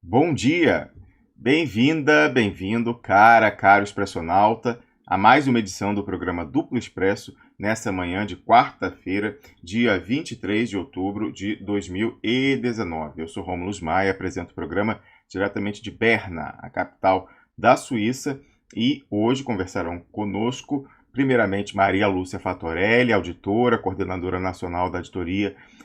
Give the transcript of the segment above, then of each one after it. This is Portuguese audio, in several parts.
Bom dia! Bem-vinda, bem-vindo, caro expressionauta, a mais uma edição do programa Duplo Expresso, nessa manhã de quarta-feira, dia 23 de outubro de 2019. Eu sou Rômulo Maia, apresento o programa diretamente de Berna, a capital da Suíça, e hoje conversarão conosco, primeiramente, Maria Lúcia Fatorelli, auditora, coordenadora nacional da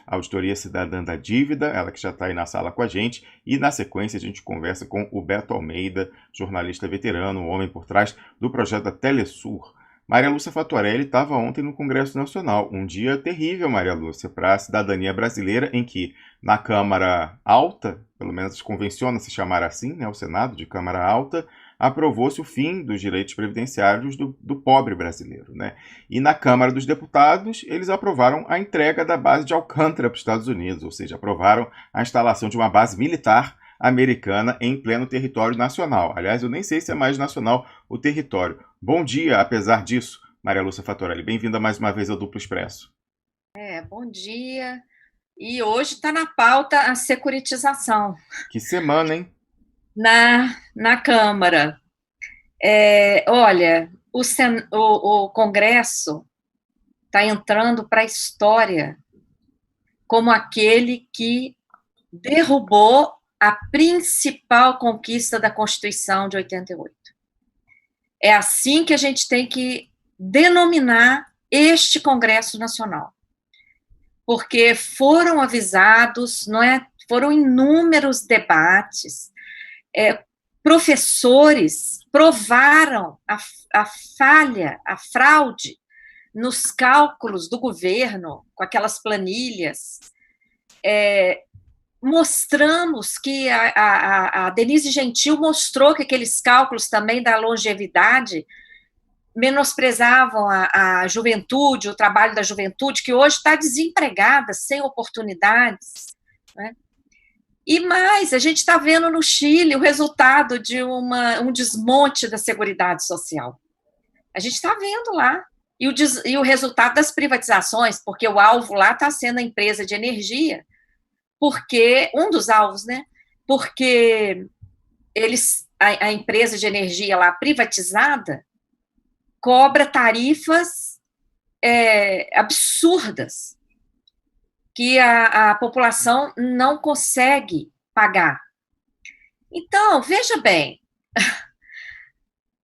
Auditoria Cidadã da Dívida, ela que já está aí na sala com a gente, e na sequência a gente conversa com o Beto Almeida, jornalista veterano, o homem por trás do projeto da Telesur. Maria Lúcia Fatorelli estava ontem no Congresso Nacional, um dia terrível, Maria Lúcia, para a cidadania brasileira, em que na Câmara Alta, pelo menos convenciona se chamar assim, né, o Senado de Câmara Alta, aprovou-se o fim dos direitos previdenciários do pobre brasileiro, né? E na Câmara dos Deputados, eles aprovaram a entrega da base de Alcântara para os Estados Unidos, ou seja, aprovaram a instalação de uma base militar americana em pleno território nacional. Aliás, eu nem sei se é mais nacional o território. Bom dia, apesar disso, Maria Lúcia Fatorelli. Bem-vinda mais uma vez ao Duplo Expresso. Bom dia. E hoje está na pauta a securitização Que semana, hein? na Câmara. Olha, o Congresso está entrando para a história como aquele que derrubou a principal conquista da Constituição de 88. É assim que a gente tem que denominar este Congresso Nacional. Porque foram avisados, não é? Foram inúmeros debates, professores provaram a falha, a fraude nos cálculos do governo, com aquelas planilhas. Mostramos que a Denise Gentil mostrou que aqueles cálculos também da longevidade menosprezavam a juventude, o trabalho da juventude, que hoje está desempregada, sem oportunidades, né? E mais, a gente está vendo no Chile o resultado de um desmonte da Seguridade Social. A gente está vendo lá. E o resultado das privatizações, porque o alvo lá está sendo a empresa de energia, porque, um dos alvos, né? Porque a empresa de energia lá privatizada cobra tarifas absurdas que a população não consegue pagar. Então, veja bem,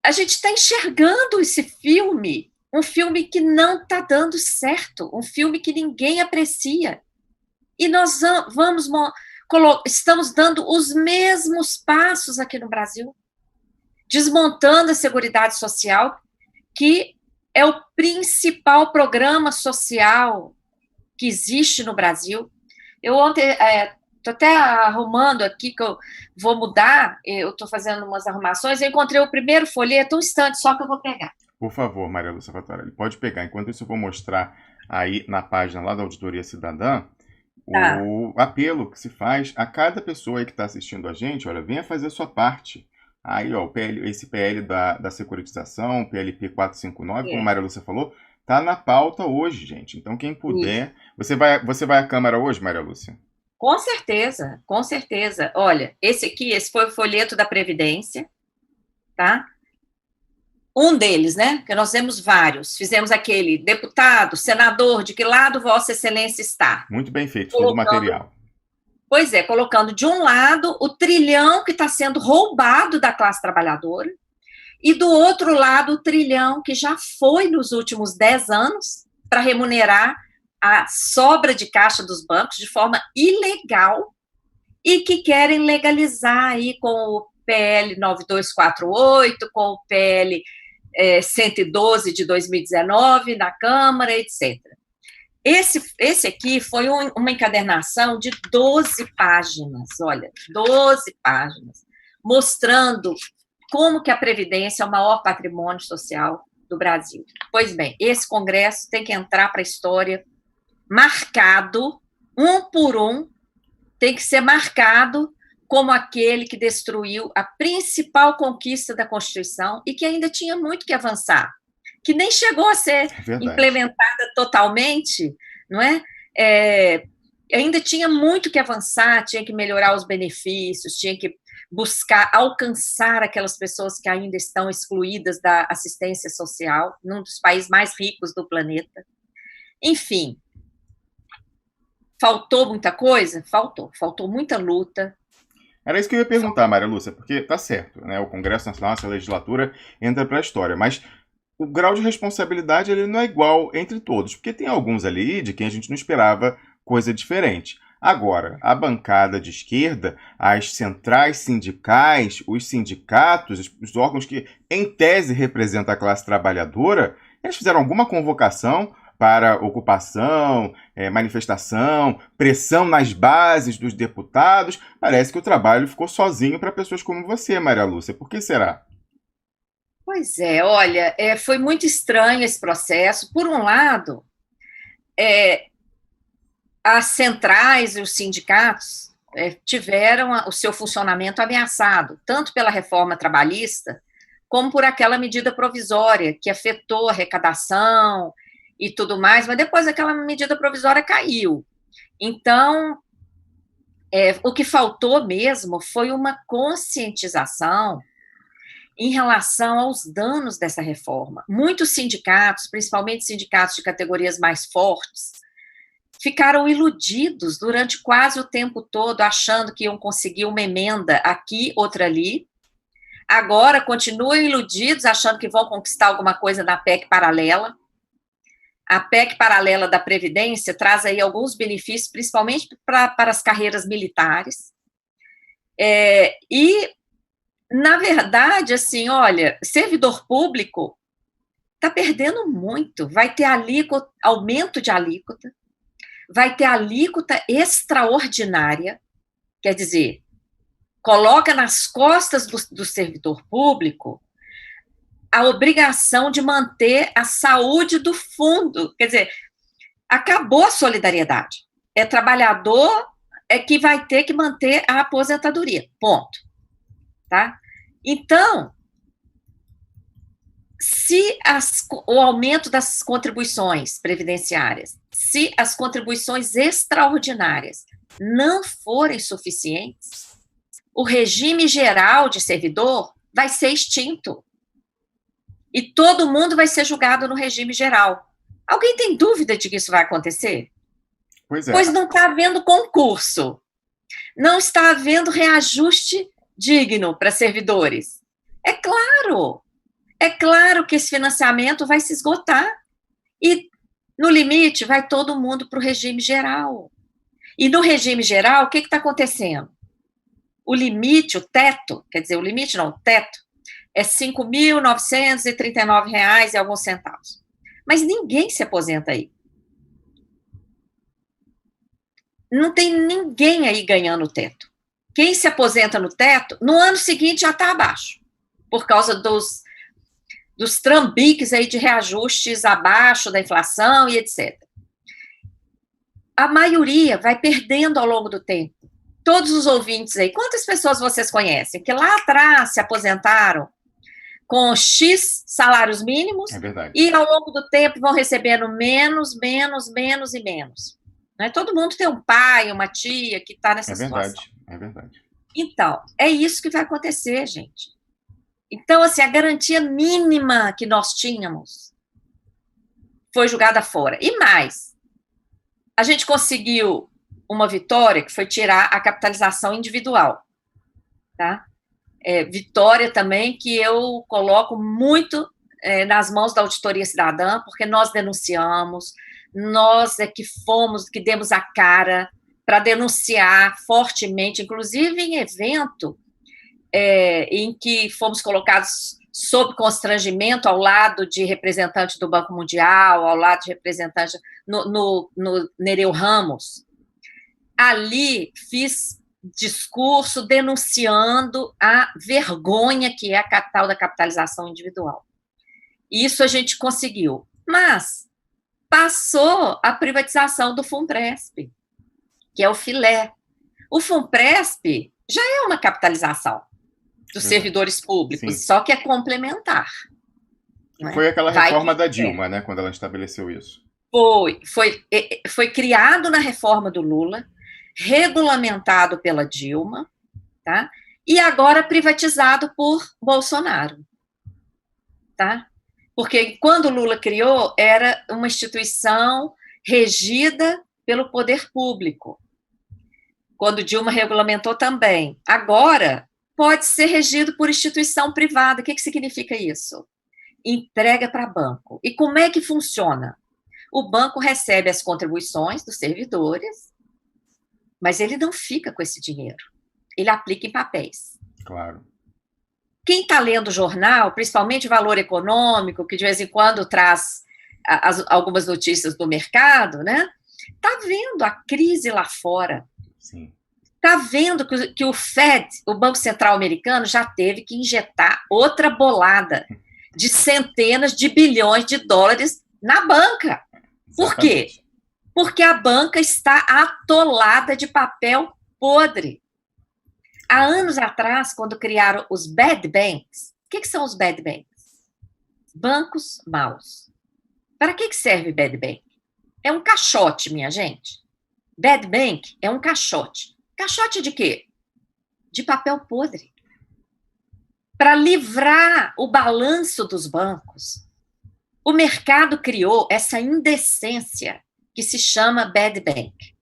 a gente está enxergando esse filme, um filme que não está dando certo, um filme que ninguém aprecia. E nós estamos dando os mesmos passos aqui no Brasil, desmontando a Seguridade Social, que é o principal programa social que existe no Brasil. Eu ontem estou até arrumando aqui, que eu vou mudar, eu estou fazendo umas arrumações, eu encontrei o primeiro folheto, um instante só que eu vou pegar. Por favor, Maria Lúcia Fatorelli, pode pegar. Enquanto isso, eu vou mostrar aí na página lá da Auditoria Cidadã Tá. o apelo que se faz a cada pessoa aí que está assistindo a gente. Olha, venha fazer a sua parte. Aí, ó, esse PL da securitização, PLP 459, como a É, Maria Lúcia falou, tá na pauta hoje, gente. Então, quem isso. puder... Você vai à Câmara hoje, Maria Lúcia? Com certeza, com certeza. Olha, esse foi o folheto da Previdência, tá? Um deles, né? Porque nós temos vários. Fizemos aquele deputado, senador, de que lado Vossa Excelência está? Muito bem feito, todo o Colocando, material. pois é, colocando de um lado o trilhão que está sendo roubado da classe trabalhadora, e do outro lado o trilhão que já foi nos últimos 10 anos para remunerar a sobra de caixa dos bancos de forma ilegal e que querem legalizar aí com o PL 9248, com o PL 112 de 2019 na Câmara, etc. Esse aqui foi uma encadernação de 12 páginas, olha, 12 páginas, mostrando como que a Previdência é o maior patrimônio social do Brasil. Pois bem, esse Congresso tem que entrar para a história marcado, um por um, tem que ser marcado como aquele que destruiu a principal conquista da Constituição e que ainda tinha muito que avançar, que nem chegou a ser É verdade. implementada totalmente, não é? Ainda tinha muito que avançar, tinha que melhorar os benefícios, tinha que buscar alcançar aquelas pessoas que ainda estão excluídas da assistência social, num dos países mais ricos do planeta. Enfim, faltou muita coisa? Faltou muita luta. Era isso que eu ia perguntar, Maria Lúcia, porque tá certo, né? O Congresso Nacional, essa legislatura, entra para a história, mas o grau de responsabilidade ele não é igual entre todos, porque tem alguns ali de quem a gente não esperava coisa diferente. Agora, a bancada de esquerda, as centrais sindicais, os sindicatos, os órgãos que, em tese, representam a classe trabalhadora, eles fizeram alguma convocação para ocupação, manifestação, pressão nas bases dos deputados. Parece que o trabalho ficou sozinho para pessoas como você, Maria Lúcia. Por que será? Pois é, olha, foi muito estranho esse processo. Por um lado, as centrais e os sindicatos tiveram o seu funcionamento ameaçado, tanto pela reforma trabalhista, como por aquela medida provisória que afetou a arrecadação e tudo mais, mas depois aquela medida provisória caiu. Então, o que faltou mesmo foi uma conscientização em relação aos danos dessa reforma. Muitos sindicatos, principalmente sindicatos de categorias mais fortes, ficaram iludidos durante quase o tempo todo, achando que iam conseguir uma emenda aqui, outra ali. Agora, continuam iludidos, achando que vão conquistar alguma coisa na PEC paralela. A PEC paralela da Previdência traz aí alguns benefícios, principalmente para as carreiras militares. E, na verdade, assim, olha, servidor público está perdendo muito. Vai ter aumento de alíquota, vai ter alíquota extraordinária, quer dizer, coloca nas costas do servidor público a obrigação de manter a saúde do fundo. Quer dizer, acabou a solidariedade. É trabalhador que vai ter que manter a aposentadoria. Ponto. Tá? Então, se o aumento das contribuições previdenciárias, se as contribuições extraordinárias não forem suficientes, o regime geral de servidor vai ser extinto. E todo mundo vai ser julgado no regime geral. Alguém tem dúvida de que isso vai acontecer? Pois é. Pois não está havendo concurso. Não está havendo reajuste digno para servidores. É claro que esse financiamento vai se esgotar. E, no limite, vai todo mundo para o regime geral. E no regime geral, o que está acontecendo? O limite, o teto, quer dizer, o limite não, o teto, é R$ 5.939 e alguns centavos. Mas ninguém se aposenta aí. Não tem ninguém aí ganhando o teto. Quem se aposenta no teto, no ano seguinte já está abaixo, por causa dos trambiques aí de reajustes abaixo da inflação e etc. A maioria vai perdendo ao longo do tempo. Todos os ouvintes aí, quantas pessoas vocês conhecem que lá atrás se aposentaram com X salários mínimos e ao longo do tempo vão recebendo menos e menos? Não é? Todo mundo tem um pai, uma tia que está nessa situação. É verdade. Então, é isso que vai acontecer, gente. Então, assim, a garantia mínima que nós tínhamos foi jogada fora. E mais, a gente conseguiu uma vitória que foi tirar a capitalização individual, tá? Vitória também que eu coloco muito nas mãos da Auditoria Cidadã, porque nós denunciamos, nós que demos a cara para denunciar fortemente, inclusive em evento em que fomos colocados sob constrangimento ao lado de representante do Banco Mundial, ao lado de representante no Nereu Ramos. Ali fiz discurso denunciando a vergonha que é a tal da capitalização individual. Isso a gente conseguiu. Mas passou a privatização do Funpresp, que é o filé. O Funpresp já é uma capitalização dos servidores públicos, sim, só que é complementar. Foi aquela reforma da Dilma, né, quando ela estabeleceu isso. Foi criado na reforma do Lula, regulamentado pela Dilma, tá? e agora privatizado por Bolsonaro, tá? Porque quando Lula criou, era uma instituição regida pelo poder público. Quando Dilma regulamentou também. Agora, pode ser regido por instituição privada. O que significa isso? Entrega para banco. E como é que funciona? O banco recebe as contribuições dos servidores, mas ele não fica com esse dinheiro. Ele aplica em papéis. Claro. Quem está lendo o jornal, principalmente Valor Econômico, que de vez em quando traz algumas notícias do mercado, né? Está vendo a crise lá fora. Sim. Está vendo que o Fed, o Banco Central Americano, já teve que injetar outra bolada de centenas de bilhões de dólares na banca. Por quê? Porque a banca está atolada de papel podre. Há anos atrás, quando criaram os bad banks, o que são os bad banks? Bancos maus. Para que serve bad bank? É um caixote, minha gente. Bad bank é um caixote. Caixote de quê? De papel podre. Para livrar o balanço dos bancos, o mercado criou essa indecência que se chama bad bank.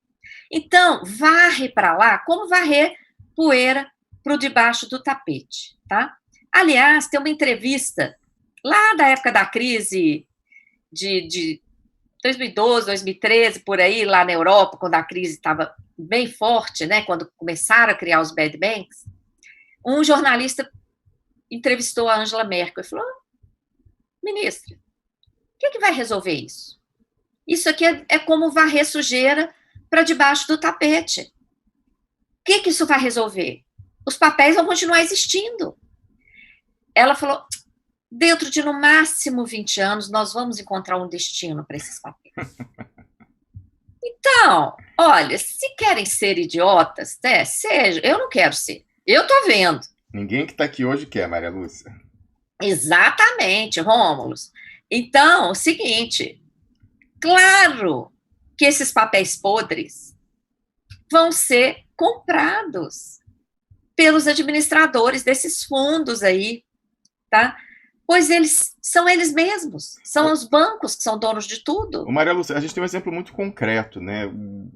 Então, varre para lá, como varrer poeira para debaixo do tapete, tá? Aliás, tem uma entrevista lá da época da crise de 2012, 2013, por aí, lá na Europa, quando a crise estava bem forte, né, quando começaram a criar os bad banks, um jornalista entrevistou a Angela Merkel e falou: ministra, o que vai resolver isso? Isso aqui é como varrer sujeira para debaixo do tapete. O que isso vai resolver? Os papéis vão continuar existindo. Ela falou: dentro de, no máximo, 20 anos, nós vamos encontrar um destino para esses papéis. Então, olha, se querem ser idiotas, né, seja, eu não quero ser. Eu estou vendo. Ninguém que está aqui hoje quer, Maria Lúcia. Exatamente, Rômulus. Então, o seguinte, claro que esses papéis podres vão ser comprados pelos administradores desses fundos aí, tá? Pois são eles mesmos, são os bancos que são donos de tudo. Maria Lúcia, a gente tem um exemplo muito concreto, né?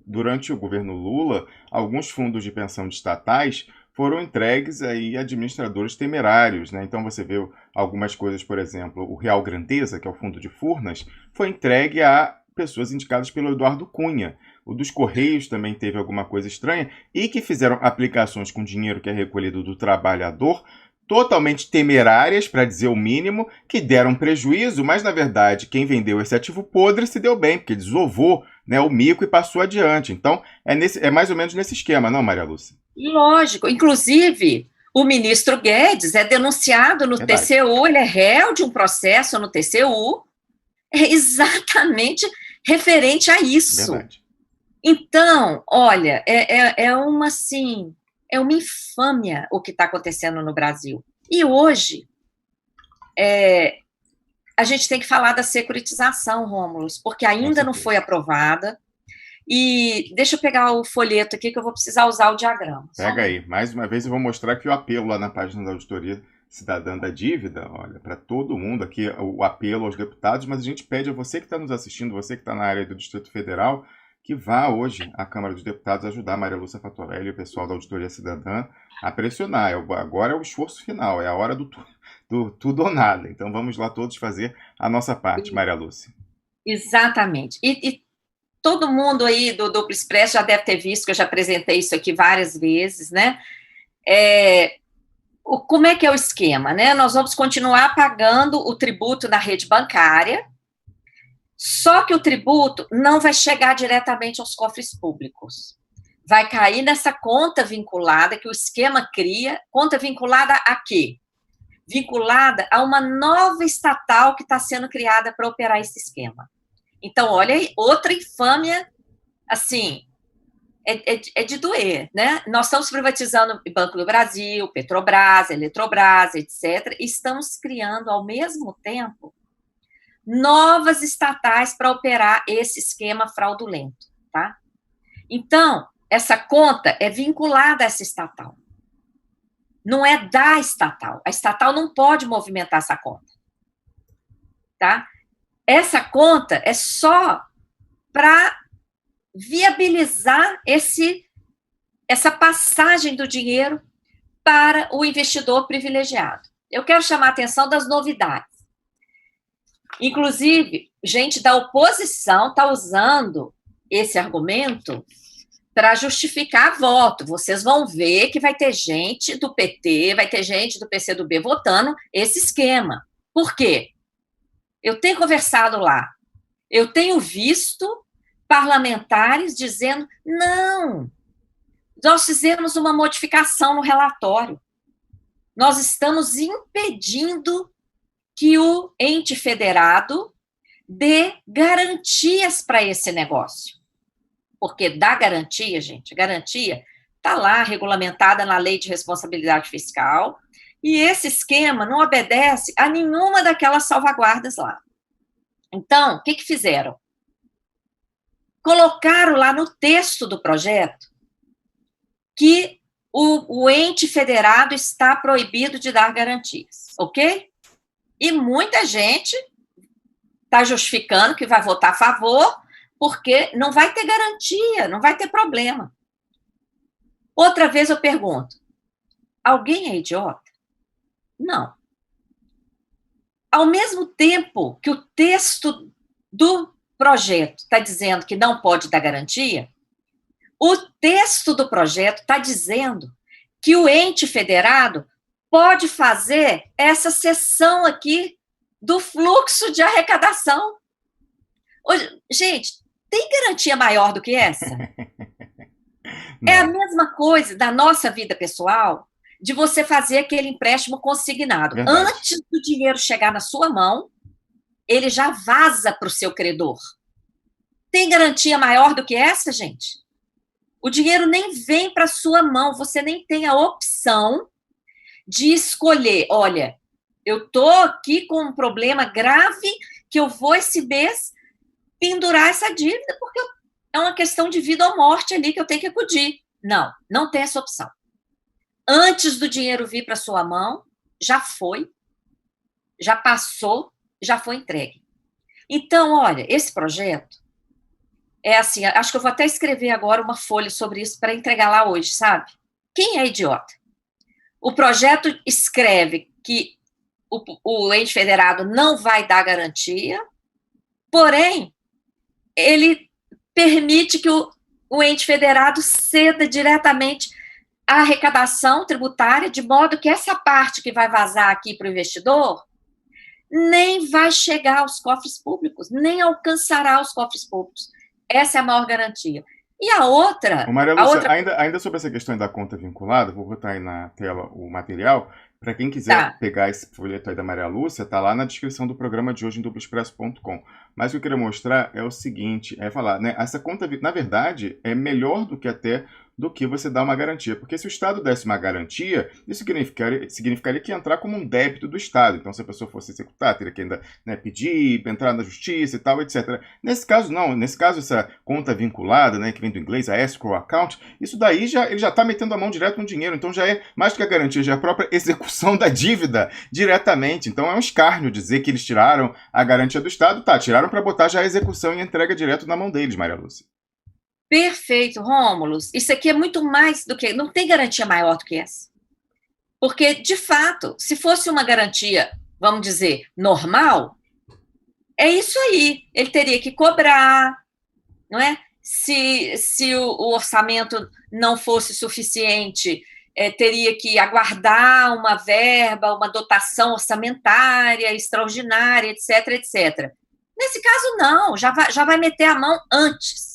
Durante o governo Lula, alguns fundos de pensão de estatais foram entregues aí a administradores temerários, né? Então você vê algumas coisas, por exemplo, o Real Grandeza, que é o fundo de Furnas, foi entregue a pessoas indicadas pelo Eduardo Cunha. O dos Correios também teve alguma coisa estranha e que fizeram aplicações com dinheiro que é recolhido do trabalhador, totalmente temerárias, para dizer o mínimo, que deram prejuízo, mas, na verdade, quem vendeu esse ativo podre se deu bem, porque desovou, né, o mico e passou adiante. Então, é mais ou menos nesse esquema, não, Maria Lúcia? Lógico. Inclusive, o ministro Guedes é denunciado no TCU, ele é réu de um processo no TCU, é exatamente referente a isso. Verdade. Então, olha, é uma infâmia o que está acontecendo no Brasil. E hoje, a gente tem que falar da securitização, Rômulus, porque ainda não foi aprovada. E deixa eu pegar o folheto aqui, que eu vou precisar usar o diagrama. Pega aí. Mais uma vez eu vou mostrar aqui o apelo lá na página da Auditoria Cidadã da Dívida, olha, para todo mundo aqui, o apelo aos deputados, mas a gente pede a você que está nos assistindo, você que está na área do Distrito Federal, que vá hoje à Câmara dos Deputados ajudar a Maria Lúcia Fatorelli e o pessoal da Auditoria Cidadã a pressionar. Agora é o esforço final, é a hora do tudo ou nada. Então vamos lá todos fazer a nossa parte, Maria Lúcia. Exatamente. E todo mundo aí do Duplo Expresso já deve ter visto, que eu já apresentei isso aqui várias vezes, né? Como é que é o esquema, né? Nós vamos continuar pagando o tributo na rede bancária, só que o tributo não vai chegar diretamente aos cofres públicos. Vai cair nessa conta vinculada que o esquema cria. Conta vinculada a quê? Vinculada a uma nova estatal que está sendo criada para operar esse esquema. Então, olha aí, outra infâmia, assim, é de doer, né? Nós estamos privatizando o Banco do Brasil, Petrobras, Eletrobras, etc., e estamos criando, ao mesmo tempo, novas estatais para operar esse esquema fraudulento, tá? Então, essa conta é vinculada a essa estatal. não é da estatal. A estatal não pode movimentar essa conta, tá? Essa conta é só para viabilizar essa passagem do dinheiro para o investidor privilegiado. Eu quero chamar a atenção das novidades. Inclusive, gente da oposição está usando esse argumento para justificar voto. Vocês vão ver que vai ter gente do PT, vai ter gente do PCdoB votando esse esquema. Por quê? Eu tenho conversado lá, eu tenho visto parlamentares dizendo, não, nós fizemos uma modificação no relatório, nós estamos impedindo que o ente federado dê garantias para esse negócio. Porque dá garantia, gente, garantia está lá regulamentada na Lei de Responsabilidade Fiscal, e esse esquema não obedece a nenhuma daquelas salvaguardas lá. Então, o que fizeram? Colocaram lá no texto do projeto que o ente federado está proibido de dar garantias, ok? E muita gente está justificando que vai votar a favor, porque não vai ter garantia, não vai ter problema. Outra vez eu pergunto, alguém é idiota? Não. Ao mesmo tempo que o texto do projeto está dizendo que não pode dar garantia, o texto do projeto está dizendo que o ente federado pode fazer essa cessão aqui do fluxo de arrecadação. Gente, tem garantia maior do que essa? É a mesma coisa da nossa vida pessoal, de você fazer aquele empréstimo consignado. Verdade. Antes do dinheiro chegar na sua mão, ele já vaza para o seu credor. Tem garantia maior do que essa, gente? O dinheiro nem vem para a sua mão, você nem tem a opção de escolher, olha, eu estou aqui com um problema grave que eu vou esse mês pendurar essa dívida, porque é uma questão de vida ou morte ali que eu tenho que acudir. Não, não tem essa opção. Antes do dinheiro vir para sua mão, já foi, já passou, já foi entregue. Então, olha, esse projeto é assim, acho que eu vou até escrever agora uma folha sobre isso para entregar lá hoje, sabe? Quem é idiota? O projeto escreve que o ente federado não vai dar garantia, porém, ele permite que o ente federado ceda diretamente a arrecadação tributária, de modo que essa parte que vai vazar aqui para o investidor nem vai chegar aos cofres públicos, nem alcançará os cofres públicos. Essa é a maior garantia. E a outra... Maria Lúcia, ainda sobre essa questão da conta vinculada, vou botar aí na tela o material. Para quem quiser pegar esse folheto aí da Maria Lúcia, tá lá na descrição do programa de hoje em duploexpresso.com. Mas o que eu queria mostrar é o seguinte, é falar, né, essa conta, na verdade, é melhor do que você dar uma garantia. Porque se o Estado desse uma garantia, isso significaria que ia entrar como um débito do Estado. Então, se a pessoa fosse executar, teria que ainda, né, pedir, entrar na justiça e tal, etc. Nesse caso, não. Nesse caso, essa conta vinculada, né, que vem do inglês, a escrow account, isso daí ele já está metendo a mão direto no dinheiro. Então, já é mais do que a garantia, já é a própria execução da dívida diretamente. Então, é um escárnio dizer que eles tiraram a garantia do Estado. Tá, tiraram para botar já a execução e a entrega direto na mão deles, Maria Lúcia. Perfeito, Rômulus. Isso aqui é muito mais do que... Não tem garantia maior do que essa. Porque, de fato, se fosse uma garantia, vamos dizer, normal, é isso aí. Ele teria que cobrar, não é? Se o orçamento não fosse suficiente, teria que aguardar uma verba, uma dotação orçamentária extraordinária, etc, etc. Nesse caso, não. Já vai meter a mão antes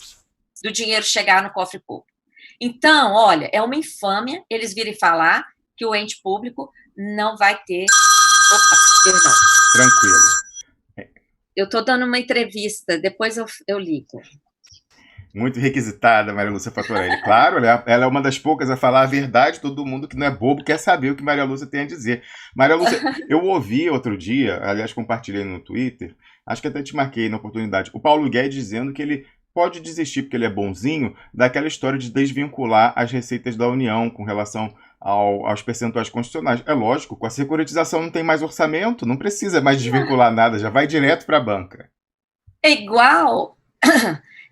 do dinheiro chegar no cofre público. Então, olha, é uma infâmia eles virem falar que o ente público não vai ter... Opa, perdão. Tranquilo. Eu estou dando uma entrevista, depois eu ligo. Muito requisitada, Maria Lúcia Fatorelli. Claro, ela é uma das poucas a falar a verdade, todo mundo que não é bobo quer saber o que Maria Lúcia tem a dizer. Maria Lúcia, eu ouvi outro dia, aliás, compartilhei no Twitter, acho que até te marquei na oportunidade, o Paulo Guedes dizendo que ele pode desistir, porque ele é bonzinho, daquela história de desvincular as receitas da União com relação aos percentuais constitucionais. É lógico, com a securitização não tem mais orçamento, não precisa mais desvincular nada, já vai direto para a banca. É igual,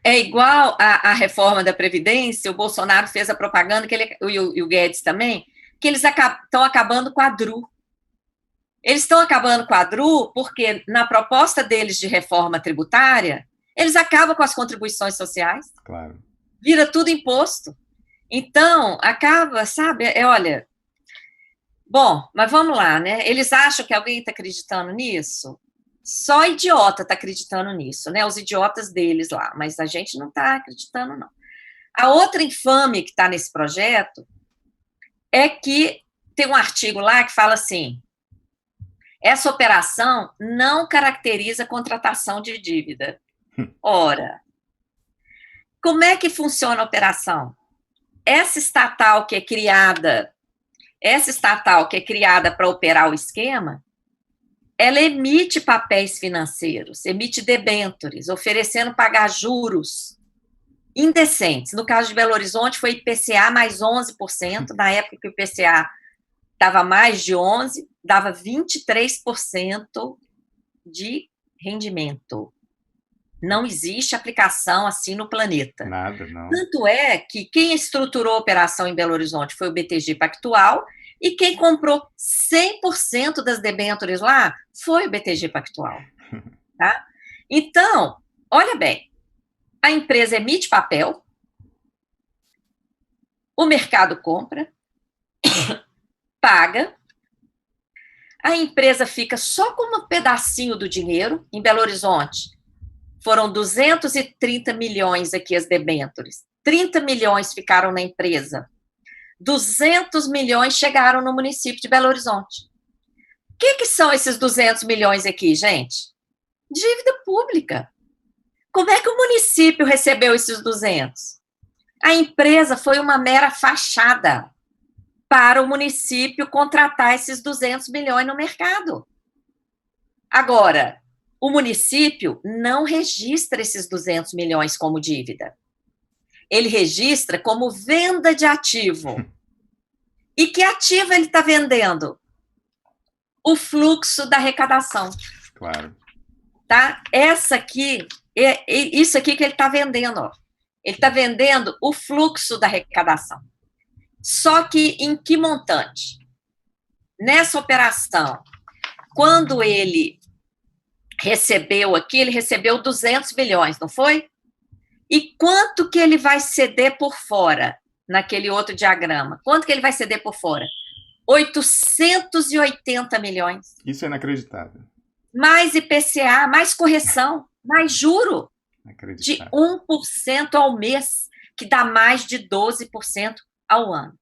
é igual a reforma da Previdência. O Bolsonaro fez a propaganda, e o Guedes também, que eles estão acabando com a DRU. Eles estão acabando com a DRU porque, na proposta deles de reforma tributária, eles acabam com as contribuições sociais. Claro. Vira tudo imposto. Então, acaba, sabe, olha... Bom, mas vamos lá, né? Eles acham que alguém está acreditando nisso? Só idiota está acreditando nisso, né? Os idiotas deles lá, mas a gente não está acreditando, não. A outra infame que está nesse projeto é que tem um artigo lá que fala assim: essa operação não caracteriza contratação de dívida. Ora, como é que funciona a operação? Essa estatal que é criada para operar o esquema, ela emite papéis financeiros, emite debêntures, oferecendo pagar juros indecentes. No caso de Belo Horizonte, foi IPCA mais 11%, na época que o IPCA dava mais de 11%, dava 23% de rendimento. Não existe aplicação assim no planeta. Nada, não. Tanto é que quem estruturou a operação em Belo Horizonte foi o BTG Pactual, e quem comprou 100% das debêntures lá foi o BTG Pactual. Tá? Então, olha bem, a empresa emite papel, o mercado compra, paga, a empresa fica só com um pedacinho do dinheiro. Em Belo Horizonte, foram 230 milhões aqui as debêntures, 30 milhões ficaram na empresa, 200 milhões chegaram no município de Belo Horizonte. O que são esses 200 milhões aqui, gente? Dívida pública. Como é que o município recebeu esses 200? A empresa foi uma mera fachada para o município contratar esses 200 milhões no mercado. Agora, o município não registra esses 200 milhões como dívida. Ele registra como venda de ativo. E que ativo ele está vendendo? O fluxo da arrecadação. Claro. Tá? Isso aqui que ele está vendendo. Ó. Ele está vendendo o fluxo da arrecadação. Só que em que montante? Nessa operação, quando ele recebeu aqui, ele recebeu 200 milhões, não foi? E quanto que ele vai ceder por fora, naquele outro diagrama? Quanto que ele vai ceder por fora? 880 milhões. Isso é inacreditável. Mais IPCA, mais correção, mais juro de 1% ao mês, que dá mais de 12% ao ano.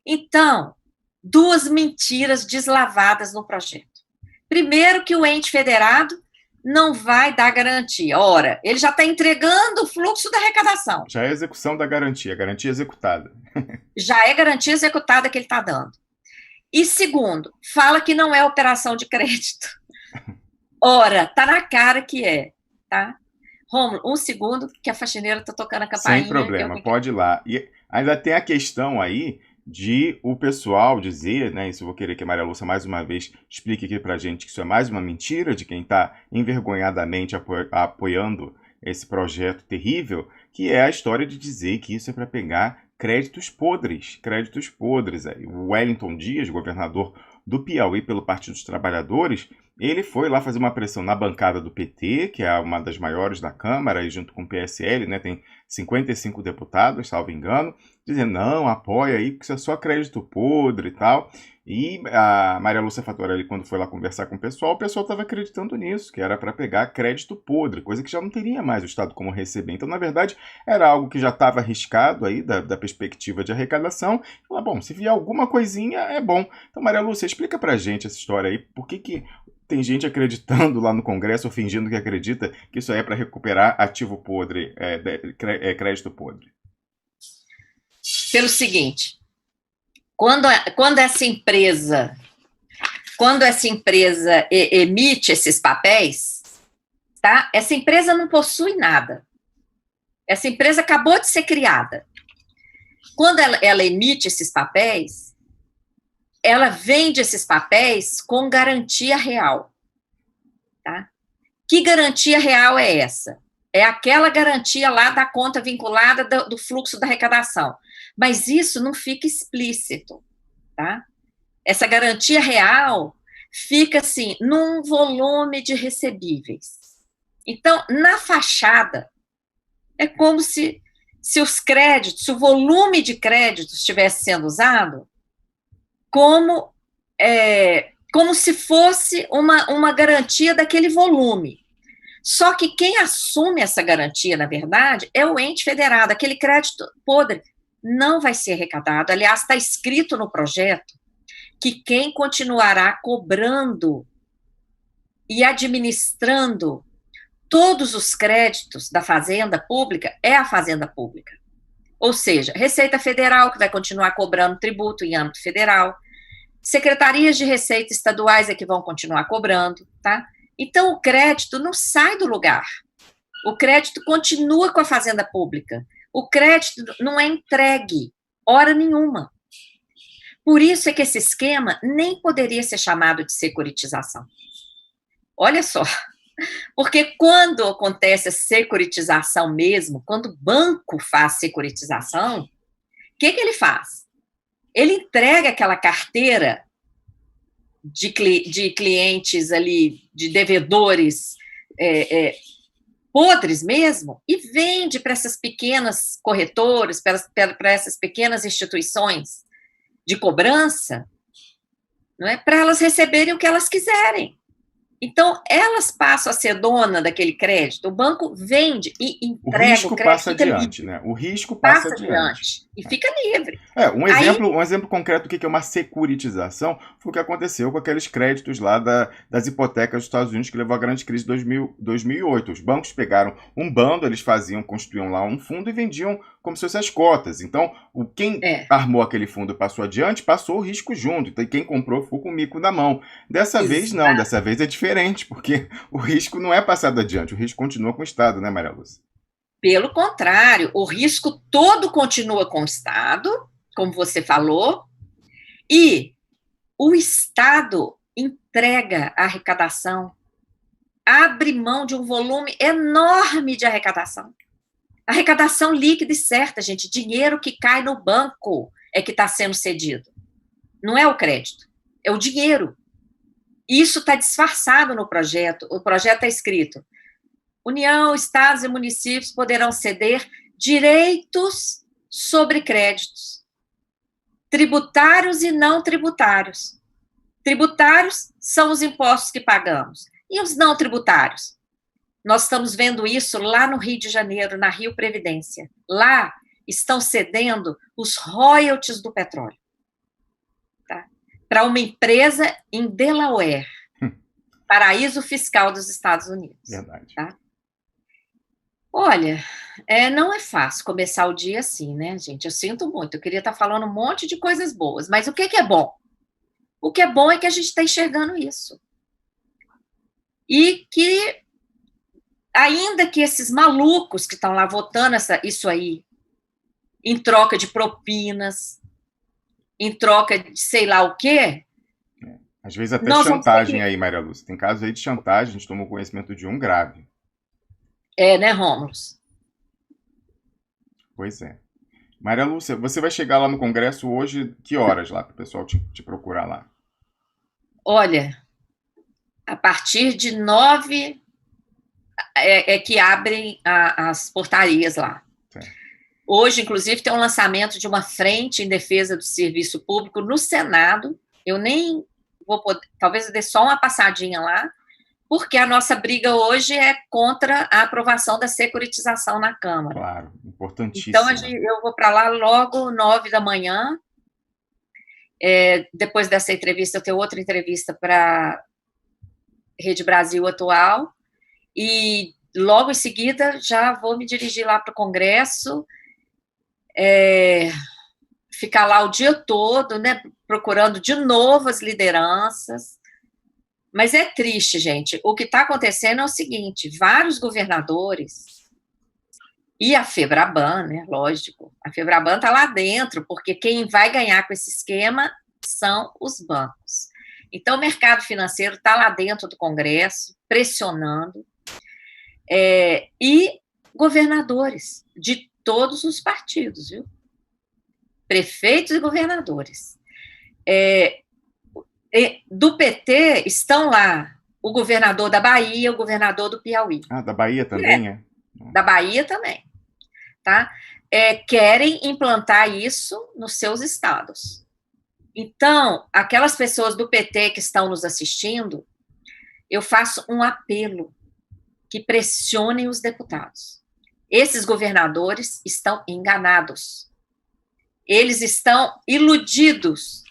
Então, duas mentiras deslavadas no projeto. Primeiro, que o ente federado não vai dar garantia. Ora, ele já está entregando o fluxo da arrecadação. Já é execução da garantia, garantia executada. Já é garantia executada que ele está dando. E segundo, fala que não é operação de crédito. Ora, tá na cara que é, tá? Rômulo, um segundo, que a faxineira está tocando a campainha. Sem problema, pode ir lá. E ainda tem a questão aí de o pessoal dizer, né, isso eu vou querer que a Maria Lúcia mais uma vez explique aqui pra gente que isso é mais uma mentira de quem está envergonhadamente apoiando esse projeto terrível, que é a história de dizer que isso é para pegar créditos podres aí. O Wellington Dias, governador do Piauí pelo Partido dos Trabalhadores, ele foi lá fazer uma pressão na bancada do PT, que é uma das maiores da Câmara, e junto com o PSL, né, tem 55 deputados, salvo engano, dizendo, não, apoia aí, porque isso é só crédito podre e tal. E a Maria Lúcia Fattorelli, quando foi lá conversar com o pessoal estava acreditando nisso, que era para pegar crédito podre, coisa que já não teria mais o Estado como receber. Então, na verdade, era algo que já estava arriscado aí da perspectiva de arrecadação. Fala, bom, se vier alguma coisinha, é bom. Então, Maria Lúcia, explica pra gente essa história aí, por que tem gente acreditando lá no Congresso, ou fingindo que acredita que isso aí é para recuperar ativo podre, crédito podre. Pelo seguinte, quando essa empresa emite esses papéis, tá? Essa empresa não possui nada. Essa empresa acabou de ser criada. Quando ela emite esses papéis, ela vende esses papéis com garantia real. Tá? Que garantia real é essa? É aquela garantia lá da conta vinculada do fluxo da arrecadação. Mas isso não fica explícito. Tá? Essa garantia real fica assim, num volume de recebíveis. Então, na fachada, é como se os créditos, se o volume de créditos estivesse sendo usado como se fosse uma garantia daquele volume. Só que quem assume essa garantia, na verdade, é o ente federado. Aquele crédito podre não vai ser arrecadado. Aliás, está escrito no projeto que quem continuará cobrando e administrando todos os créditos da Fazenda Pública é a Fazenda Pública. Ou seja, Receita Federal, que vai continuar cobrando tributo em âmbito federal, secretarias de Receita estaduais é que vão continuar cobrando, tá? Então, o crédito não sai do lugar. O crédito continua com a Fazenda Pública. O crédito não é entregue, hora nenhuma. Por isso é que esse esquema nem poderia ser chamado de securitização. Olha só, porque quando acontece a securitização mesmo, quando o banco faz securitização, o que ele faz? Ele entrega aquela carteira de clientes ali, de devedores podres mesmo, e vende para essas pequenas corretoras, para essas pequenas instituições de cobrança, não é? Para elas receberem o que elas quiserem. Então, elas passam a ser dona daquele crédito, o banco vende e entrega o risco, o crédito. Passa adiante, né? O risco passa adiante. E fica livre. Um exemplo concreto do que é uma securitização foi o que aconteceu com aqueles créditos lá das hipotecas dos Estados Unidos que levou à grande crise de 2008. Os bancos pegaram um bando, eles constituíam lá um fundo e vendiam como se fossem as cotas. Então, quem armou aquele fundo passou adiante, passou o risco junto. Então, quem comprou ficou com o mico na mão. Dessa vez, não. Dessa vez é diferente, porque o risco não é passado adiante. O risco continua com o Estado, né, Maria Lúcia? Pelo contrário, o risco todo continua com o Estado, como você falou, e o Estado entrega a arrecadação, abre mão de um volume enorme de arrecadação. Arrecadação líquida e certa, gente, dinheiro que cai no banco é que está sendo cedido. Não é o crédito, é o dinheiro. Isso está disfarçado no projeto. O projeto está escrito: União, estados e municípios poderão ceder direitos sobre créditos, tributários e não tributários. Tributários são os impostos que pagamos. E os não tributários? Nós estamos vendo isso lá no Rio de Janeiro, na Rio Previdência. Lá estão cedendo os royalties do petróleo, tá? Para uma empresa em Delaware, paraíso fiscal dos Estados Unidos. Verdade. Tá? Olha, não é fácil começar o dia assim, né, gente? Eu sinto muito, eu queria estar falando um monte de coisas boas, mas o que é bom? O que é bom é que a gente está enxergando isso. E que, ainda que esses malucos que estão lá votando isso aí, em troca de propinas, em troca de sei lá o quê... Às vezes até chantagem aí, Maria Lúcia. Tem casos aí de chantagem, a gente tomou conhecimento de um grave. Né, Rômulo? Pois é. Maria Lúcia, você vai chegar lá no Congresso hoje, que horas lá, para o pessoal te procurar lá? Olha, a partir de 9 é que abrem as portarias lá. Certo. Hoje, inclusive, tem um lançamento de uma frente em defesa do serviço público no Senado. Eu nem vou poder, talvez eu dê só uma passadinha lá, porque a nossa briga hoje é contra a aprovação da securitização na Câmara. Claro, importantíssimo. Então, eu vou para lá logo 9 da manhã. Depois dessa entrevista, eu tenho outra entrevista para Rede Brasil Atual, e logo em seguida já vou me dirigir lá para o Congresso, ficar lá o dia todo, né, procurando de novo as lideranças. Mas é triste, gente. O que está acontecendo é o seguinte: vários governadores E a Febraban, né, lógico, a Febraban está lá dentro, porque quem vai ganhar com esse esquema são os bancos. Então, o mercado financeiro está lá dentro do Congresso, pressionando, e governadores de todos os partidos, viu? Prefeitos e governadores. Do PT estão lá o governador da Bahia, o governador do Piauí. Ah, da Bahia também, é? Da Bahia também, tá? Querem implantar isso nos seus estados. Então, aquelas pessoas do PT que estão nos assistindo, eu faço um apelo que pressionem os deputados. Esses governadores estão enganados. Eles estão iludidos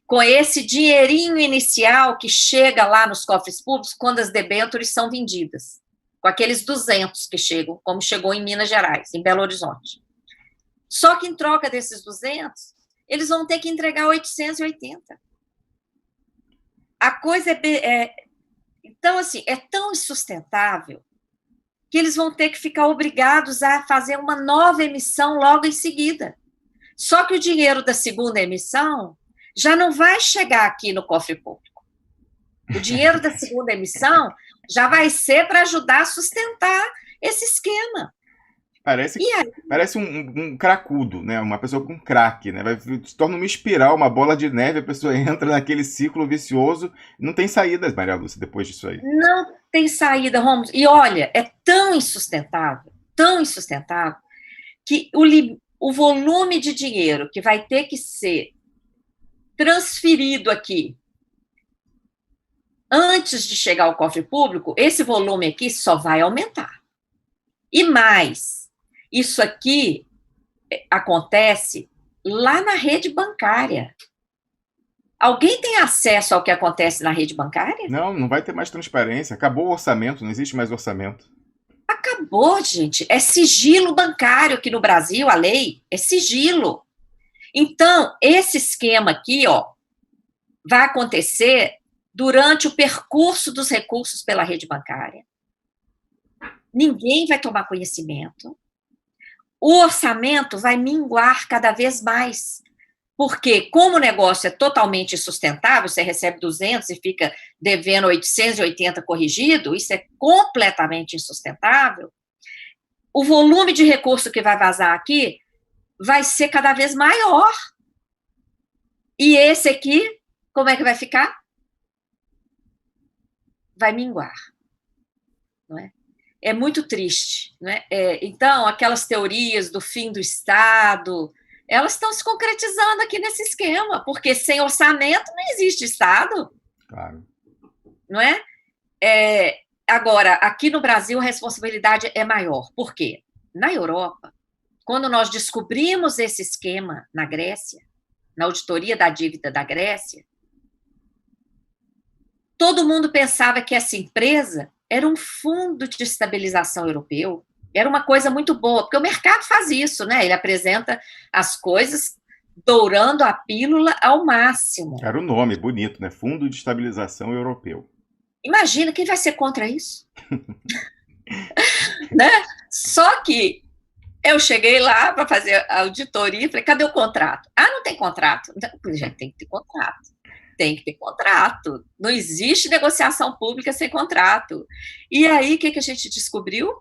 com esse dinheirinho inicial que chega lá nos cofres públicos quando as debêntures são vendidas. Com aqueles 200 que chegam, como chegou em Minas Gerais, em Belo Horizonte. Só que em troca desses 200, eles vão ter que entregar 880. A coisa então, assim, é tão insustentável que eles vão ter que ficar obrigados a fazer uma nova emissão logo em seguida. Só que o dinheiro da segunda emissão já não vai chegar aqui no cofre público. O dinheiro da segunda emissão já vai ser para ajudar a sustentar esse esquema. Parece um cracudo, né? Uma pessoa com crack, né? Se torna uma espiral, uma bola de neve, a pessoa entra naquele ciclo vicioso. Não tem saída, Maria Lúcia, depois disso aí. Não tem saída, Romulo. E olha, é tão insustentável, que o volume de dinheiro que vai ter que ser transferido aqui antes de chegar ao cofre público, esse volume aqui só vai aumentar. E mais, isso aqui acontece lá na rede bancária. Alguém tem acesso ao que acontece na rede bancária? Não vai ter mais transparência. Acabou o orçamento, não existe mais orçamento. Acabou, gente. É sigilo bancário aqui no Brasil, a lei é sigilo. Então, esse esquema aqui, vai acontecer durante o percurso dos recursos pela rede bancária. Ninguém vai tomar conhecimento. O orçamento vai minguar cada vez mais. Porque, como o negócio é totalmente insustentável, você recebe 200 e fica devendo 880 corrigido, isso é completamente insustentável, o volume de recurso que vai vazar aqui vai ser cada vez maior. E esse aqui, como é que vai ficar? Vai minguar. Não é? É muito triste. Não é? Então, aquelas teorias do fim do Estado, elas estão se concretizando aqui nesse esquema, porque sem orçamento não existe Estado. Claro. Não é? Agora, aqui no Brasil, a responsabilidade é maior. Por quê? Na Europa, quando nós descobrimos esse esquema na Grécia, na auditoria da dívida da Grécia, todo mundo pensava que essa empresa era um fundo de estabilização europeu, era uma coisa muito boa, porque o mercado faz isso, né? Ele apresenta as coisas dourando a pílula ao máximo. Era o nome bonito, né? Fundo de Estabilização Europeu. Imagina, quem vai ser contra isso? Né? Só que eu cheguei lá para fazer a auditoria e falei, cadê o contrato? Ah, não tem contrato. Já tem que ter contrato. Tem que ter contrato. Não existe negociação pública sem contrato. E aí, o que a gente descobriu?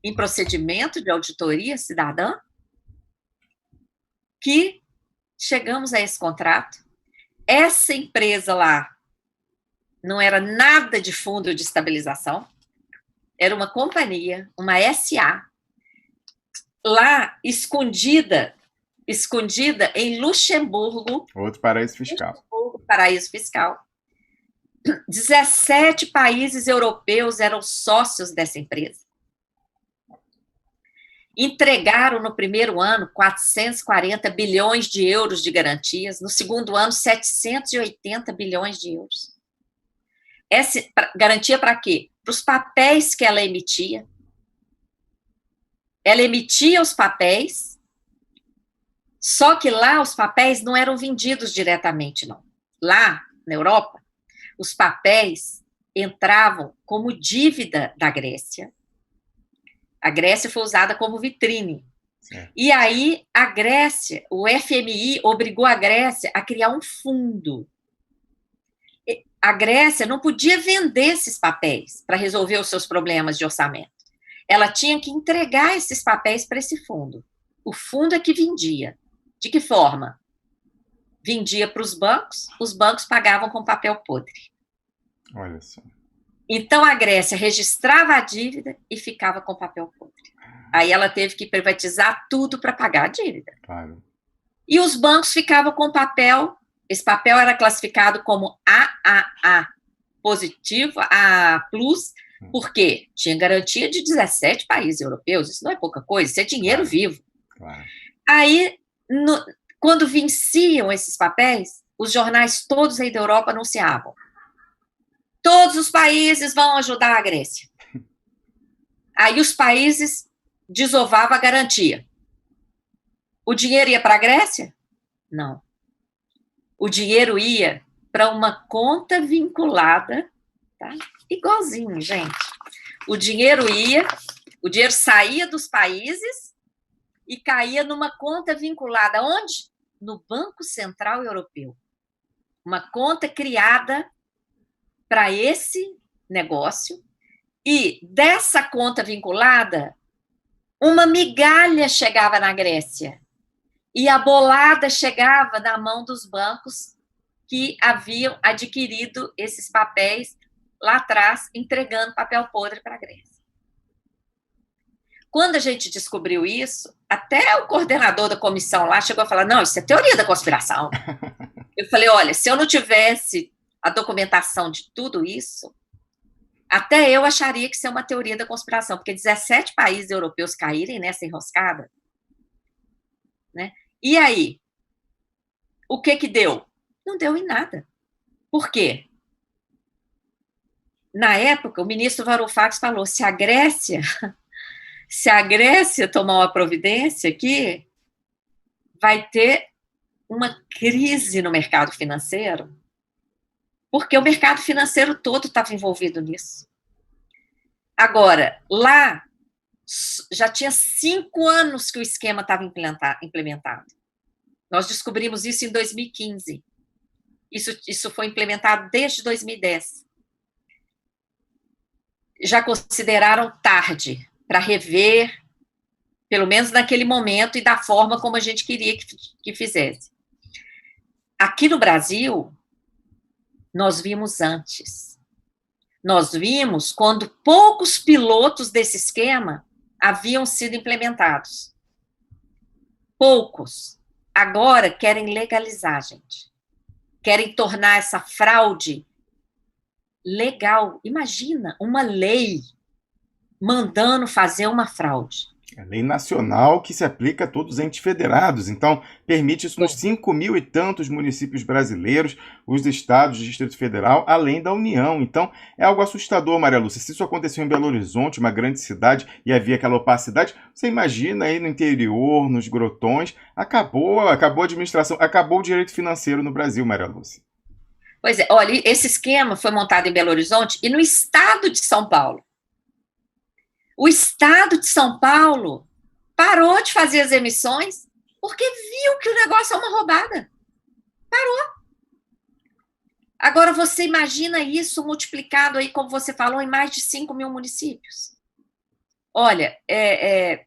Em procedimento de auditoria cidadã, que chegamos a esse contrato. Essa empresa lá não era nada de fundo de estabilização, era uma companhia, uma SA, lá escondida em Luxemburgo. Outro paraíso fiscal. Paraíso fiscal. 17 países europeus eram sócios dessa empresa. Entregaram no primeiro ano 440 bilhões de euros de garantias, no segundo ano 780 bilhões de euros. Essa garantia para quê? Para os papéis que ela emitia. Ela emitia os papéis, só que lá os papéis não eram vendidos diretamente, não. Lá, na Europa, os papéis entravam como dívida da Grécia A Grécia foi usada como vitrine. Certo. E aí, a Grécia, o FMI obrigou a Grécia a criar um fundo. A Grécia não podia vender esses papéis para resolver os seus problemas de orçamento. Ela tinha que entregar esses papéis para esse fundo. O fundo é que vendia. De que forma? Vendia para os bancos pagavam com papel podre. Olha só. Então, a Grécia registrava a dívida e ficava com papel podre. Aí ela teve que privatizar tudo para pagar a dívida. Claro. E os bancos ficavam com papel, esse papel era classificado como AAA positivo, AA+, porque tinha garantia de 17 países europeus, isso não é pouca coisa, isso é dinheiro vivo. Claro. Aí, quando venciam esses papéis, os jornais todos aí da Europa anunciavam: todos os países vão ajudar a Grécia. Aí os países desovavam a garantia. O dinheiro ia para a Grécia? Não. O dinheiro ia para uma conta vinculada, tá? Igualzinho, gente. O dinheiro saía dos países e caía numa conta vinculada. Onde? No Banco Central Europeu. Uma conta criada para esse negócio, e dessa conta vinculada, uma migalha chegava na Grécia, e a bolada chegava na mão dos bancos que haviam adquirido esses papéis lá atrás, entregando papel podre para a Grécia. Quando a gente descobriu isso, até o coordenador da comissão lá chegou a falar: não, isso é teoria da conspiração. Eu falei: olha, se eu não tivesse a documentação de tudo isso, até eu acharia que isso é uma teoria da conspiração, porque 17 países europeus caírem nessa enroscada, né? E aí, o que deu? Não deu em nada. Por quê? Na época, o ministro Varoufakis falou: se a Grécia tomar uma providência aqui, vai ter uma crise no mercado financeiro, porque o mercado financeiro todo estava envolvido nisso. Agora, lá, já tinha 5 anos que o esquema estava implementado. Nós descobrimos isso em 2015. Isso foi implementado desde 2010. Já consideraram tarde para rever, pelo menos naquele momento, e da forma como a gente queria que fizesse. Aqui no Brasil, nós vimos antes. Nós vimos quando poucos pilotos desse esquema haviam sido implementados. Poucos. Agora querem legalizar, gente. Querem tornar essa fraude legal. Imagina uma lei mandando fazer uma fraude. É lei nacional que se aplica a todos os entes federados. Então, permite isso nos 5.000 e tantos municípios brasileiros, os estados do Distrito Federal, além da União. Então, é algo assustador, Maria Lúcia. Se isso aconteceu em Belo Horizonte, uma grande cidade, e havia aquela opacidade, você imagina aí no interior, nos grotões, acabou a administração, acabou o direito financeiro no Brasil, Maria Lúcia. Pois é, olha, esse esquema foi montado em Belo Horizonte e no estado de São Paulo. O estado de São Paulo parou de fazer as emissões porque viu que o negócio é uma roubada. Parou. Agora, você imagina isso multiplicado aí, como você falou, em mais de 5.000 municípios. Olha, é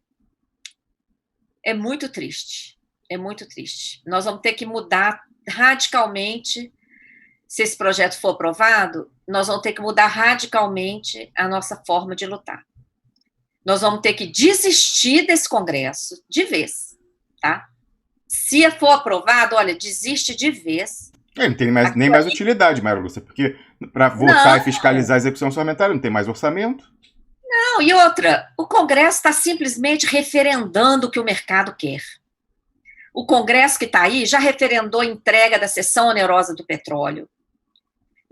muito triste. É muito triste. Nós vamos ter que mudar radicalmente. Se esse projeto for aprovado, nós vamos ter que mudar radicalmente a nossa forma de lutar. Nós vamos ter que desistir desse Congresso de vez, tá? Se for aprovado, olha, desiste de vez. Não tem nem mais utilidade, Maria Lúcia, porque para votar e fiscalizar a execução orçamentária não tem mais orçamento. Não, e outra, o Congresso está simplesmente referendando o que o mercado quer. O Congresso que está aí já referendou a entrega da cessão onerosa do petróleo,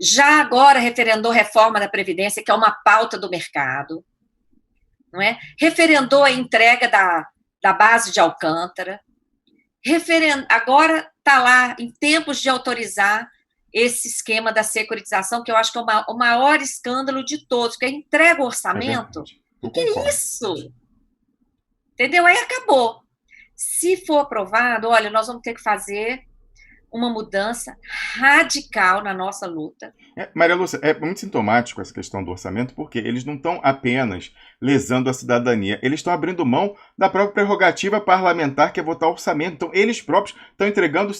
já agora referendou reforma da Previdência, que é uma pauta do mercado, não é? Referendou a entrega da base de Alcântara, agora está lá em tempos de autorizar esse esquema da securitização, que eu acho que é o maior escândalo de todos, que entrega o orçamento. O que é isso? Entendeu? Aí acabou. Se for aprovado, olha, nós vamos ter que fazer uma mudança radical na nossa luta. Maria Lúcia, é muito sintomático essa questão do orçamento, porque eles não estão apenas lesando a cidadania, eles estão abrindo mão da própria prerrogativa parlamentar, que é votar orçamento. Então, eles próprios estão entregando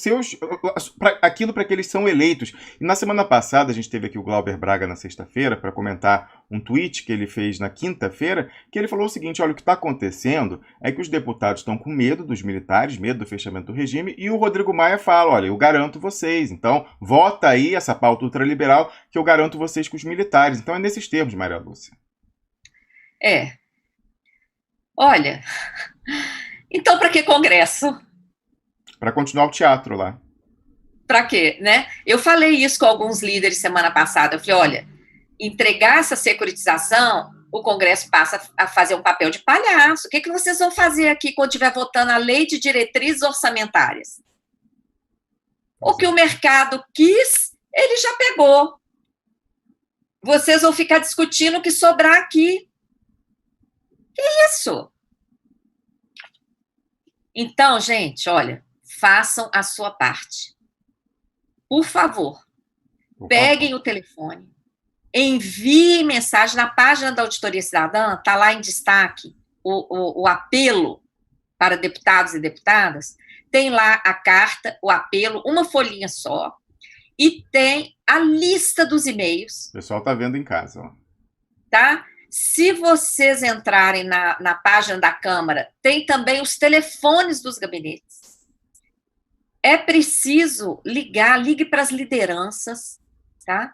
aquilo para que eles são eleitos. E na semana passada, a gente teve aqui o Glauber Braga na sexta-feira para comentar um tweet que ele fez na quinta-feira, que ele falou o seguinte: olha, o que está acontecendo é que os deputados estão com medo dos militares, medo do fechamento do regime, e o Rodrigo Maia fala: olha, eu garanto vocês, então vota aí essa pauta ultraliberal que eu garanto vocês com os militares. Então é nesses termos, Maria Lúcia. Olha, então para que Congresso? Para continuar o teatro lá. Para quê, né? Eu falei isso com alguns líderes semana passada. Eu falei, olha, entregar essa securitização, o Congresso passa a fazer um papel de palhaço. O que vocês vão fazer aqui quando estiver votando a lei de diretrizes orçamentárias? O que o mercado quis, ele já pegou. Vocês vão ficar discutindo o que sobrar aqui. Que isso? Então, gente, olha, façam a sua parte. Por favor, peguem o telefone, enviem mensagem na página da Auditoria Cidadã, está lá em destaque o apelo para deputados e deputadas, tem lá a carta, o apelo, uma folhinha só, e tem a lista dos e-mails. O pessoal está vendo em casa. Ó. Tá? Se vocês entrarem na página da Câmara, tem também os telefones dos gabinetes. É preciso ligue para as lideranças, tá?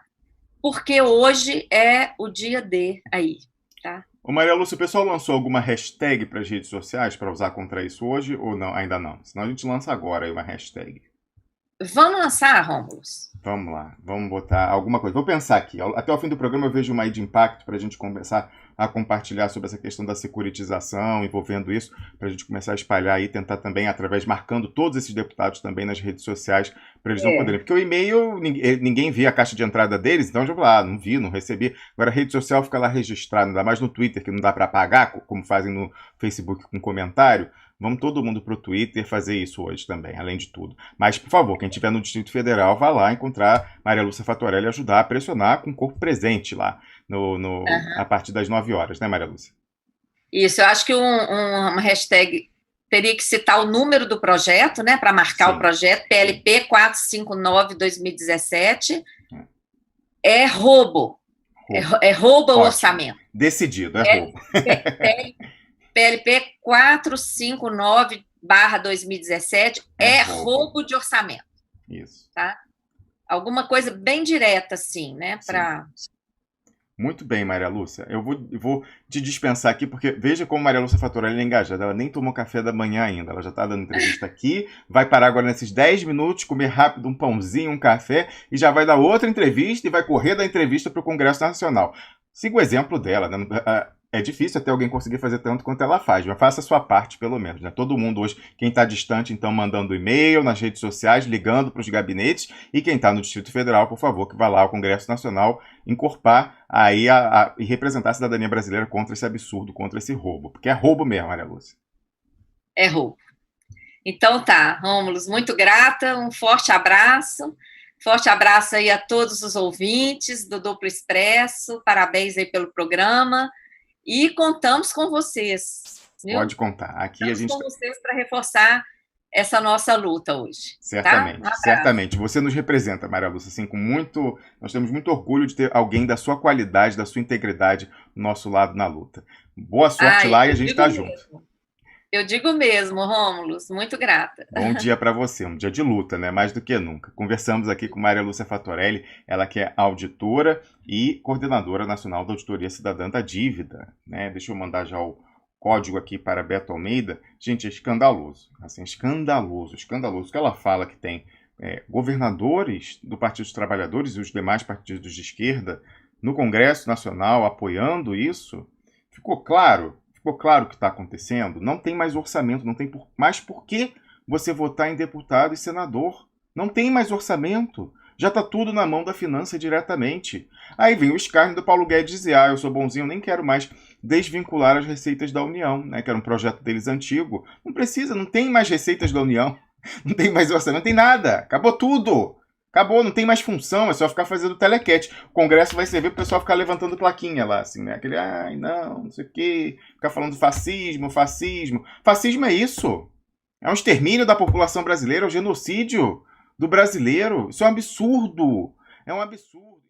Porque hoje é o dia D aí, tá? Ô Maria Lúcia, o pessoal lançou alguma hashtag para as redes sociais para usar contra isso hoje ou não? Ainda não? Senão a gente lança agora aí uma hashtag. Vamos lançar, Rômulo? Vamos lá, vamos botar alguma coisa. Vou pensar aqui. Até o fim do programa eu vejo uma aí de impacto para a gente começar a compartilhar sobre essa questão da securitização, envolvendo isso, para a gente começar a espalhar aí, tentar também, através, marcando todos esses deputados também nas redes sociais, para eles não poderem. Porque o e-mail, ninguém vê a caixa de entrada deles, então eu já vou lá, não vi, não recebi. Agora a rede social fica lá registrada, ainda mais no Twitter, que não dá para apagar, como fazem no Facebook com comentário. Vamos todo mundo para o Twitter fazer isso hoje também, além de tudo. Mas, por favor, quem estiver no Distrito Federal, vá lá encontrar Maria Lúcia Fatorelli e ajudar a pressionar com o corpo presente lá, a partir das 9 horas, né, Maria Lúcia? Isso, eu acho que uma hashtag teria que citar o número do projeto, né, para marcar o projeto, PLP 459-2017, é roubo. É roubo ao orçamento. Decidido, é roubo. PLP 459/2017 é roubo de orçamento. Isso. Tá? Alguma coisa bem direta, assim, né? Pra... Muito bem, Maria Lúcia. Eu vou te dispensar aqui, porque veja como Maria Lúcia Fatorelli é engajada. Ela nem tomou café da manhã ainda. Ela já está dando entrevista aqui, vai parar agora nesses 10 minutos, comer rápido um pãozinho, um café, e já vai dar outra entrevista e vai correr da entrevista para o Congresso Nacional. Siga o exemplo dela, né? É difícil até alguém conseguir fazer tanto quanto ela faz, mas faça a sua parte, pelo menos. Né? Todo mundo hoje, quem está distante, então, mandando e-mail nas redes sociais, ligando para os gabinetes, e quem está no Distrito Federal, por favor, que vá lá ao Congresso Nacional encorpar aí e representar a cidadania brasileira contra esse absurdo, contra esse roubo. Porque é roubo mesmo, Maria Lúcia. É roubo. Então tá, Rômulo, muito grata, um forte abraço. Forte abraço aí a todos os ouvintes do Duplo Expresso, parabéns aí pelo programa. E contamos com vocês. Viu? Pode contar. Aqui a gente com vocês para reforçar essa nossa luta hoje. Certamente, tá? certamente. Você nos representa, Maria Lúcia, assim, nós temos muito orgulho de ter alguém da sua qualidade, da sua integridade do nosso lado na luta. Boa sorte lá e a gente está junto. Eu digo mesmo, Rômulo, muito grata. Bom dia para você, um dia de luta, né? Mais do que nunca. Conversamos aqui com Maria Lúcia Fatorelli, ela que é auditora e coordenadora nacional da Auditoria Cidadã da Dívida, né? Deixa eu mandar já o código aqui para Beto Almeida. Gente, é escandaloso, assim, escandaloso. O que ela fala que tem governadores do Partido dos Trabalhadores e os demais partidos de esquerda no Congresso Nacional apoiando isso, ficou claro o que está acontecendo? Não tem mais orçamento, não tem mais por que você votar em deputado e senador. Não tem mais orçamento. Já está tudo na mão da finança diretamente. Aí vem o escárnio do Paulo Guedes dizer, eu sou bonzinho, nem quero mais desvincular as receitas da União, né, que era um projeto deles antigo. Não precisa, não tem mais receitas da União, não tem mais orçamento, não tem nada, acabou tudo. Acabou, não tem mais função, é só ficar fazendo telequete. O Congresso vai servir para o pessoal ficar levantando plaquinha lá, assim, né? Aquele, não sei o quê, ficar falando fascismo. Fascismo é isso. É um extermínio da população brasileira, é um genocídio do brasileiro. Isso é um absurdo. É um absurdo.